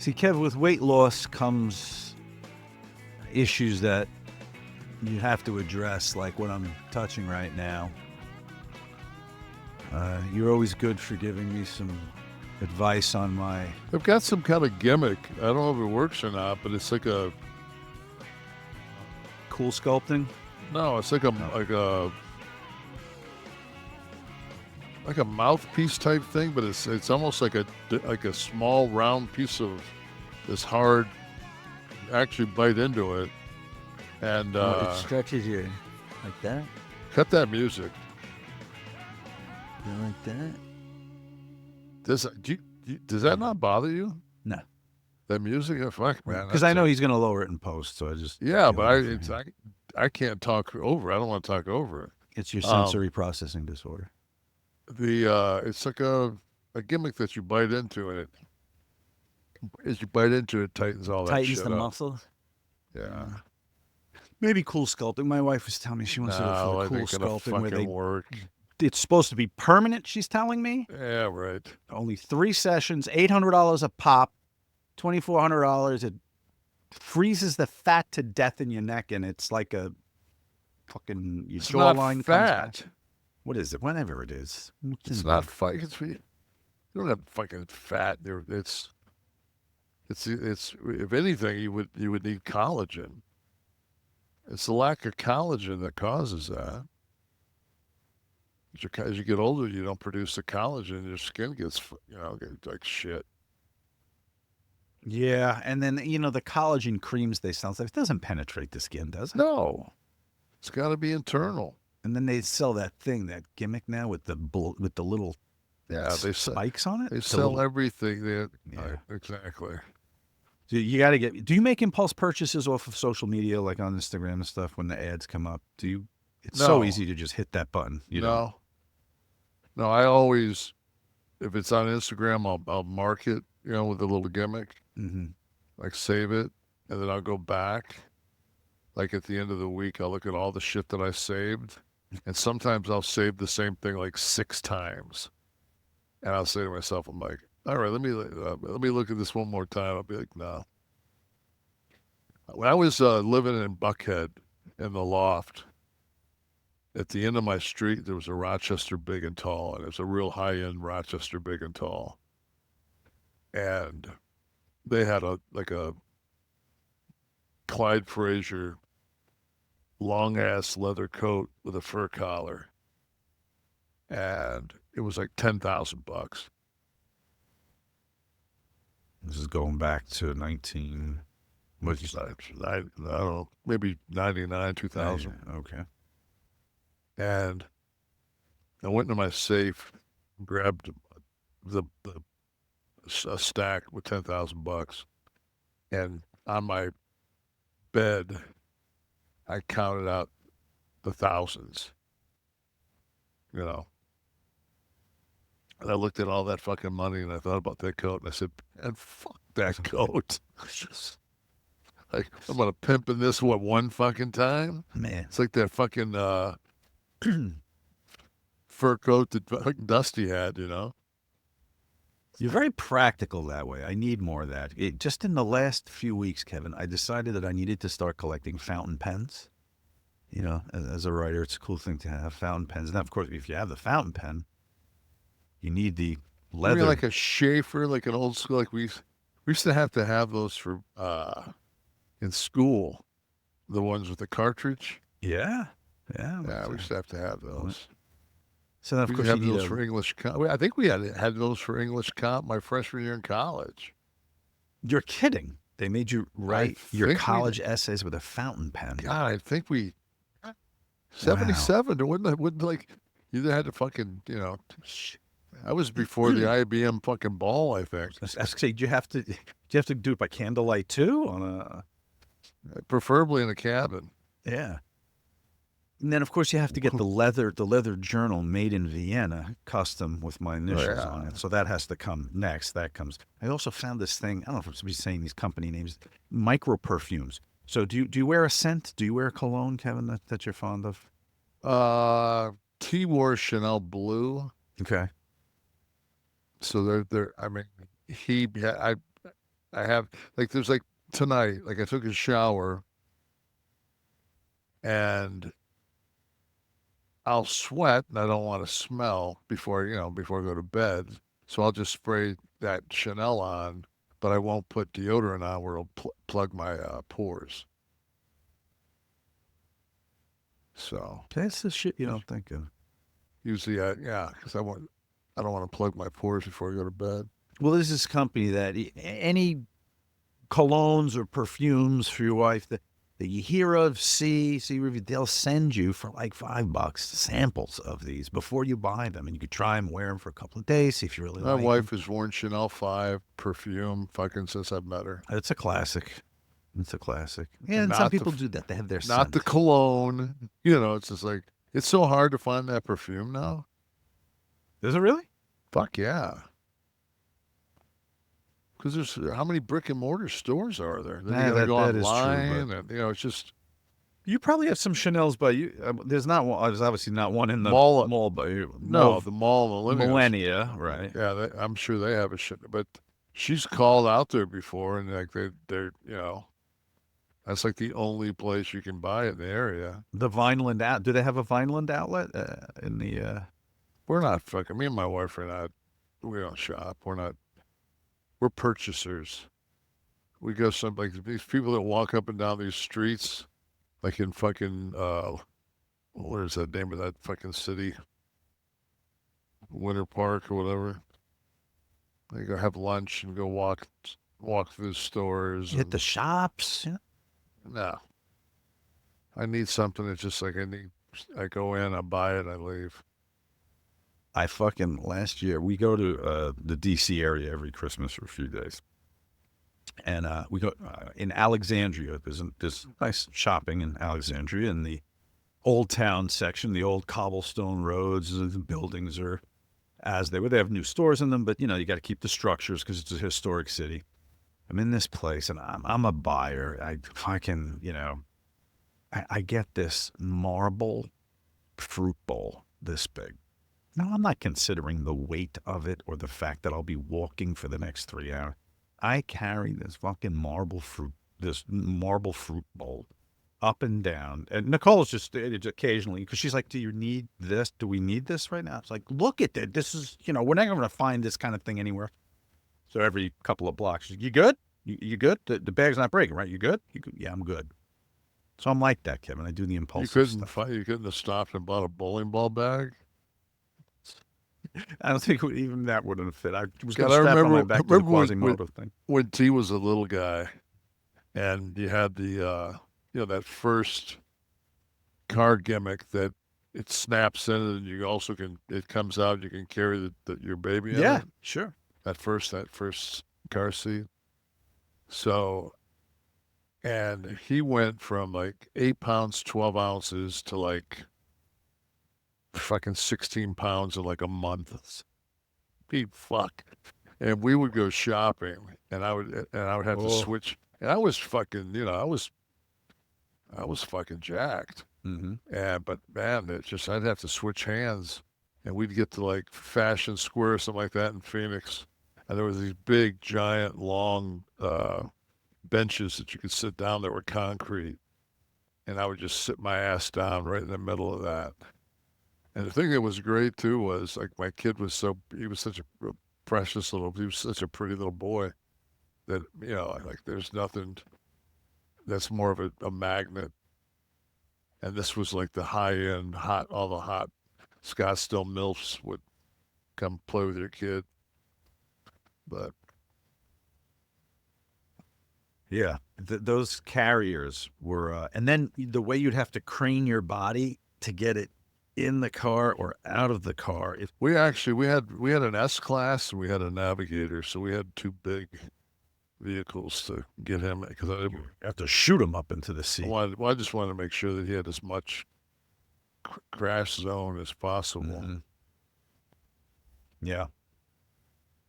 See, Kev, with weight loss comes issues that you have to address, like what I'm touching right now. You're always good for giving me some advice on my... They've got some kind of gimmick. I don't know if it works or not, but it's like a... Cool sculpting? No, it's like a mouthpiece type thing, but it's almost like a small round piece of this hard. Actually, bite into it, and it stretches you like that? cut that music. You like that? Does that not bother you? No. That music? Fuck, man. Because I know he's going to lower it in post, so I just... Yeah, but I can't talk over. I don't want to talk over it. It's your sensory processing disorder. It's like a gimmick that you bite into, and it tightens all that shit Tightens the up. muscles? Yeah. Maybe cool sculpting. My wife was telling me she wants to go for the cool sculpting where they... work. It's supposed to be permanent, she's telling me. Yeah, right. Only 3 sessions, $800 a pop, $2,400. It freezes the fat to death in your neck, and it's like a fucking your jawline not fat. comes back. What is it? Whatever it is. It's not fat. You don't have fucking fat. It's if anything, you would need collagen. It's the lack of collagen that causes that. As you get older, you don't produce the collagen. Your skin gets like shit. Yeah, and then the collagen creams they sell, it doesn't penetrate the skin, does it? No, it's got to be internal. And then they sell that gimmick now with the little spikes on it. They sell everything. Exactly. So you got to get. Do you make impulse purchases off of social media, like on Instagram and stuff, when the ads come up? Do you? It's so easy to just hit that button. No. I always, if it's on Instagram, I'll mark it, with a little gimmick, like save it, and then I'll go back. Like at the end of the week, I'll look at all the shit that I saved, and sometimes I'll save the same thing like 6 times, and I'll say to myself, I'm like, all right, let me look at this one more time. I'll be like, no. When I was living in Buckhead in the loft, at the end of my street, there was a Rochester Big and Tall, and it was a real high-end Rochester Big and Tall. And they had a Clyde Frazier long-ass leather coat with a fur collar. And it was like $10,000. This is going back to 19... What is that? I don't know, maybe 99, 2000. Okay. And I went into my safe, grabbed a stack with $10,000, and on my bed, I counted out the thousands. And I looked at all that fucking money, and I thought about that coat, and I said, "And fuck that coat." Like, I'm gonna pimp in this one fucking time. Man, it's like that fucking fur coat that fucking Dusty had, You're very practical that way. I need more of that. Just in the last few weeks, Kevin, I decided that I needed to start collecting fountain pens. As a writer, it's a cool thing to have fountain pens. And of course, if you have the fountain pen, you need the leather. You mean like a Schaefer, like an old school, like we used to have those for in school, the ones with the cartridge. Yeah. We used to have those. So then, of course, you had those for English. I think we had those for English comp my freshman year in college. You're kidding? They made you write your college essays with a fountain pen. God, I think 77. Wow. It wouldn't like you had to fucking I was before the IBM fucking ball. I think. I was say, do you have to do it by candlelight too? Preferably in a cabin. Yeah. And then, of course, you have to get the leather journal made in Vienna, custom with my initials on it. So that has to come next. That comes. I also found this thing. I don't know if somebody's saying these company names. Micro perfumes. So do you wear a scent? Do you wear a cologne, Kevin, that you're fond of? T wore Chanel Blue. Okay. So they're. I mean, I have like there's like tonight, like I took a shower and I'll sweat and I don't want to smell before I go to bed. So I'll just spray that Chanel on, but I won't put deodorant on where it'll plug my pores. So That's the shit you don't think of. usually, yeah, because I don't want to plug my pores before I go to bed. Well, there's this company that any colognes or perfumes for your wife that you hear of, see review, they'll send you for like $5 samples of these before you buy them, and you could try them, wear them for a couple of days, see if you really My like them. wife has worn Chanel 5 perfume fucking since I've met her. It's a classic. It's a classic. Yeah, And and some not the people do that. They have their not the scent. cologne. It's just like it's so hard to find that perfume now. Is it really? Fuck yeah. Because there's how many brick and mortar stores are there? Then you Nah, got to go that is true, but online, and it's just you probably have some Chanel's by you. There's not one. There's obviously not one in the mall. mall by you. No, the mall millennials. Millennia, right? Yeah, I'm sure they have a shit. But she's called out there before, and like they're that's like the only place you can buy it in the area. The Vineland out. Do they have a Vineland outlet in the? We're not fucking. Me and my wife are not. We don't shop. We're not. We're purchasers. We go some like these people that walk up and down these streets, like in fucking what is that name of that fucking city? Winter Park or whatever. They go have lunch and go walk through the stores. Hit the shops. Yeah. No, I need something that's just like I go in, I buy it, I leave. I fucking last year we go to the DC area every Christmas for a few days, and we go in Alexandria. There's this nice shopping in Alexandria in the old town section, the old cobblestone roads. The buildings are as they were. They have new stores in them, but you got to keep the structures because it's a historic city. I'm in this place and I'm a buyer. I fucking I get this marble fruit bowl this big. No, I'm not considering the weight of it or the fact that I'll be walking for the next 3 hours. I carry this marble fruit bowl up and down. And Nicole's just occasionally, because she's like, do you need this? Do we need this right now? It's like, look at it. This is, we're not going to find this kind of thing anywhere. So every couple of blocks, she's like, you good? You good? The bag's not breaking, right? You good? Yeah, I'm good. So I'm like that, Kevin. I do the impulsive stuff. You couldn't have stopped and bought a bowling ball bag. I don't think even that wouldn't have fit. I was going God, to I strap on my remember, back to the Quasimodo thing. when T was a little guy, and you had that first car gimmick that it snaps in, and you also it comes out. You can carry your baby in it. Sure. That first car seat. So, and he went from like 8 pounds, 12 ounces to like fucking 16 pounds in like a month. Fuck. And we would go shopping, and I would have to switch. And I was fucking, I was fucking jacked. Mm-hmm. And but man, I'd have to switch hands, and we'd get to like Fashion Square or something like that in Phoenix, and there was these big, giant, long benches that you could sit down that were concrete, and I would just sit my ass down right in the middle of that. And the thing that was great too was like my kid was he was such a precious he was such a pretty little boy that like there's nothing that's more of a magnet. And this was like the high end all the hot Scottsdale MILFs would come play with your kid. But yeah, those carriers were, and then the way you'd have to crane your body to get it in the car or out of the car. We had an S class and we had a Navigator, so we had two big vehicles to get him because I have to shoot him up into the sea. I just wanted to make sure that he had as much crash zone as possible. Mm-hmm. Yeah.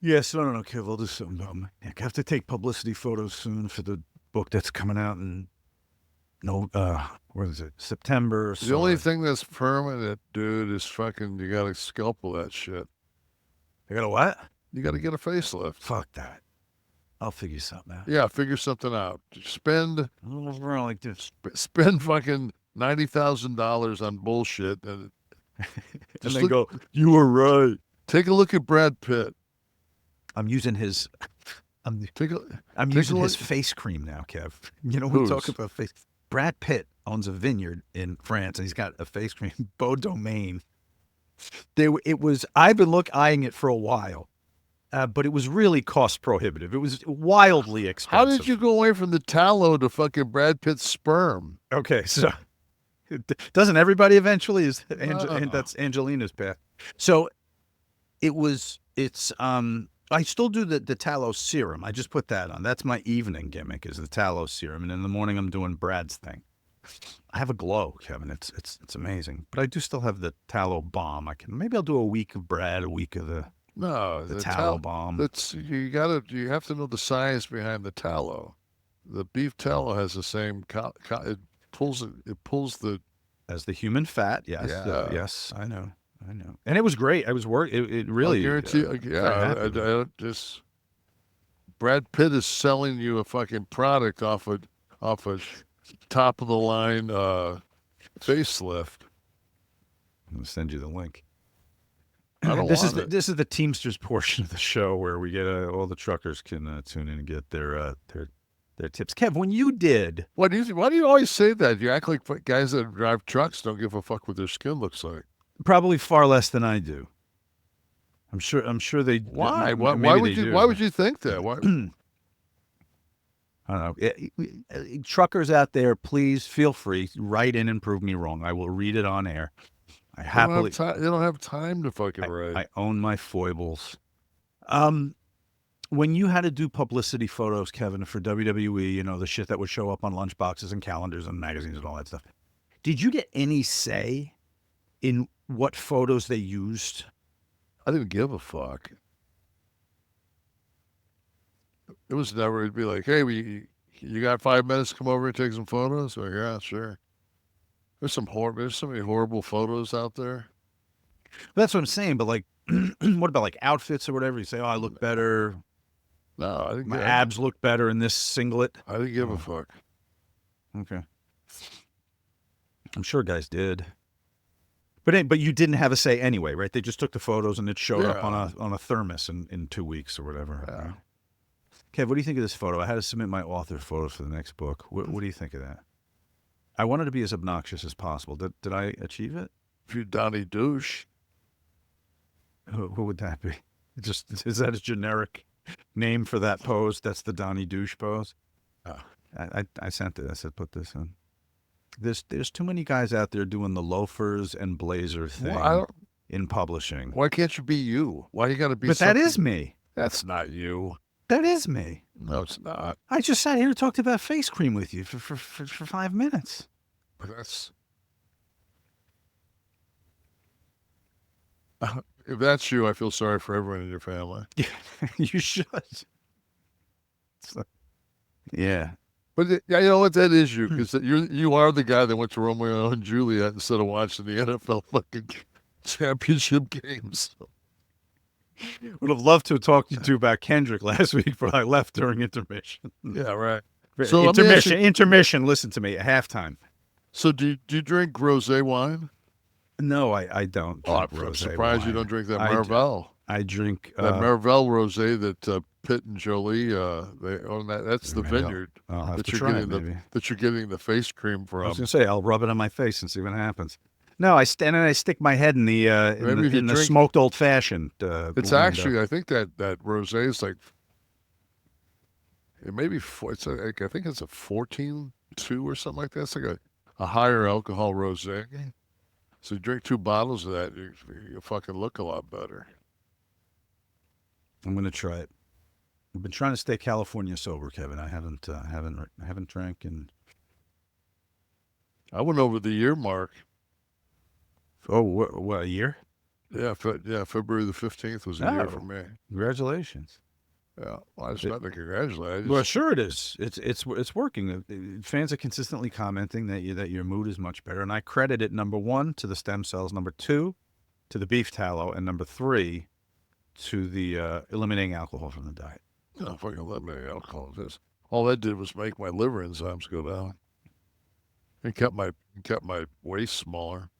Yeah, so I don't know, Kev. I'll do something. I have to take publicity photos soon for the book that's coming out in what is it? September. The only thing that's permanent, dude, is fucking you gotta scalpel that shit. You gotta what? You gotta get a facelift. Fuck that. I'll figure something out. Yeah, figure something out. Spend Like this. spend fucking $90,000 on bullshit, and And then go, you were right. take a look at Brad Pitt. I'm using his. I'm Take using a his look. face cream now, Kev. You know, we talk Whose? about face. Brad Pitt owns a vineyard in France, and he's got a face cream, Beau Domaine. I've been eyeing it for a while, but it was really cost prohibitive. It was wildly How expensive. did you go away from the tallow to fucking Brad Pitt's sperm? Okay, so doesn't everybody eventually? No. That's Angelina's path. So I still do the tallow serum. I just put that on. That's my evening gimmick, is the tallow serum, and in the morning I'm doing Brad's thing. I have a glow, Kevin. It's amazing. But I do still have the tallow balm. Maybe I'll do a week of Brad, a week of the tallow balm. You have to know the science behind the tallow. The beef tallow has the same it pulls the as the human fat. Yes. Yeah. Yes, I know. And it was great. I was it really. I guarantee just Brad Pitt is selling you a fucking product off a top of the line facelift. I'm gonna send you the link. I don't This want it. This is the Teamsters portion of the show where we get all the truckers can tune in and get their tips. Kev, when you did, Why do you always say that? You act like guys that drive trucks don't give a fuck what their skin looks like. probably far less than I do. I'm sure they. Why? Why Why would you think that? Why? I don't know. Truckers out there, please feel free, write in and prove me wrong. I will read it on air. I happily. They don't have time to fucking write. I own my foibles. When you had to do publicity photos, Kevin, for WWE, you know, the shit that would show up on lunchboxes and calendars and magazines and all that stuff, did you get any say in what photos they used? I didn't give a fuck. It was never. It'd be like, hey, you got 5 minutes to come over and take some photos? Like, yeah, sure. There's so many horrible photos out there. That's what I'm saying. But like, what about like outfits or whatever? You say, oh, I look better. No, I didn't. My abs look better in this singlet. I didn't give a fuck. Okay. I'm sure guys did. But you didn't have a say anyway, right? They just took the photos and it showed up on a thermos in 2 weeks or whatever. Yeah. Right? Kev, what do you think of this photo? I had to submit my author photos for the next book. What do you think of that? I wanted to be as obnoxious as possible. Did I achieve it? If you Donnie douche. Who would that be? Is that a generic name for that pose? That's the Donnie douche pose? I sent it. I said, put this in. There's too many guys out there doing the loafers and blazer thing in publishing. Why can't you be you? Why you got to be? But that is me. That's not you. That is me. No, it's not. I just sat here and talked about face cream with you for 5 minutes. But that's if that's you, I feel sorry for everyone in your family. Yeah, you should. Yeah. But you know what? That is you, because you are the guy that went to Romeo and Juliet instead of watching the NFL fucking championship games. Would have loved to have talked to you about Kendrick last week, but I left during intermission. Yeah, right. So intermission. Listen to me. At halftime. So do you drink rosé wine? No, I don't. Oh, I'm surprised you don't drink that Marvel. I drink that Marvel rosé that Pitt and Jolie they own. That's the vineyard that you're getting the face cream from. I was gonna say I'll rub it on my face and see what happens. No, I stand and I stick my head in the smoked old fashioned. It's actually I think that rosé is like it may be I think it's a 14.2 or something like that. It's like a higher alcohol rosé. So you drink 2 bottles of that, you fucking look a lot better. I'm gonna try it. I've been trying to stay California sober, Kevin. I haven't drank in. I went over the year mark. Oh, what a year? Yeah, February the 15th was a year for me. Congratulations. Yeah, well, it's not to congratulate. Well, sure it is. It's working. Fans are consistently commenting that your mood is much better, and I credit it, number 1, to the stem cells, number 2, to the beef tallow, and number 3, to the eliminating alcohol from the diet. Oh, fucking let me alcohol this. All that did was make my liver enzymes go down. It kept my waist smaller.